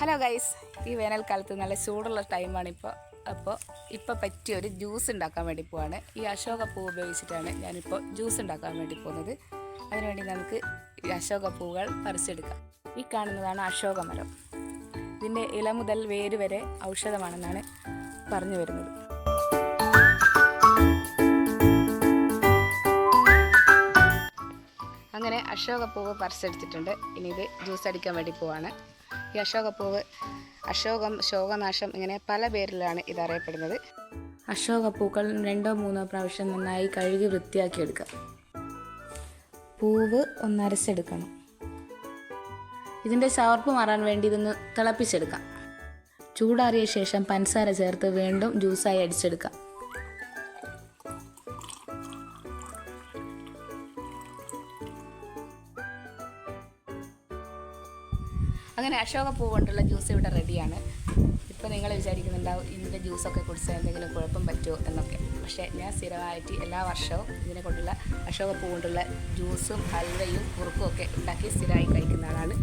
Hello guys, ഈ വേനൽക്കാലത്ത് നല്ല ചൂടുള്ള ടൈമാണ് ഇപ്പോൾ പറ്റിയൊരു ജ്യൂസ് ഉണ്ടാക്കാൻ വേണ്ടി പോവാണ്. ഈ അശോക പൂവ് ഉപയോഗിച്ചിട്ടാണ് ഞാനിപ്പോൾ ജ്യൂസ് ഉണ്ടാക്കാൻ വേണ്ടി പോകുന്നത്. അതിനുവേണ്ടി നമുക്ക് ഈ അശോക പൂവുകൾ പറിച്ചെടുക്കാം. ഈ കാണുന്നതാണ് അശോക മരം. ഇതിൻ്റെ ഇല മുതൽ വേര് വരെ ഔഷധമാണെന്നാണ് പറഞ്ഞു വരുന്നത്. അങ്ങനെ അശോകപ്പൂവ് പറിച്ചെടുത്തിട്ടുണ്ട്. ഇനി ഇത് ജ്യൂസ് അടിക്കാൻ വേണ്ടി പോവാണ്. ഈ അശോകപ്പൂവ് അശോകം, ശോകനാശം ഇങ്ങനെ പല പേരിലാണ് ഇതറിയപ്പെടുന്നത്. അശോകപ്പൂക്കൾ 2-3 പ്രാവശ്യം നന്നായി കഴുകി വൃത്തിയാക്കിയെടുക്കുക. പൂവ് ഒന്ന് അരച്ചെടുക്കണം. ഇതിൻ്റെ ചവർപ്പ് മാറാൻ വേണ്ടി ഇതൊന്ന് തിളപ്പിച്ചെടുക്കാം. ചൂടാറിയ ശേഷം പഞ്ചസാര ചേർത്ത് വീണ്ടും ജ്യൂസായി അടിച്ചെടുക്കാം. അങ്ങനെ അശോകപ്പൂ കൊണ്ടുള്ള ജ്യൂസ് ഇവിടെ റെഡിയാണ്. ഇപ്പോൾ നിങ്ങൾ വിചാരിക്കുന്നുണ്ടാവും ഇതിൻ്റെ ജ്യൂസൊക്കെ കുടിച്ചാൽ എന്തെങ്കിലും കുഴപ്പം പറ്റുമോ എന്നൊക്കെ. പക്ഷേ ഞാൻ സ്ഥിരമായിട്ട് എല്ലാ വർഷവും ഇതിനെ കൊണ്ടുള്ള അശോകപ്പൂ കൊണ്ടുള്ള ജ്യൂസും ഹൽവയും കുറുക്കും ഒക്കെ ഉണ്ടാക്കി സ്ഥിരമായി കഴിക്കുന്ന ആളാണ്.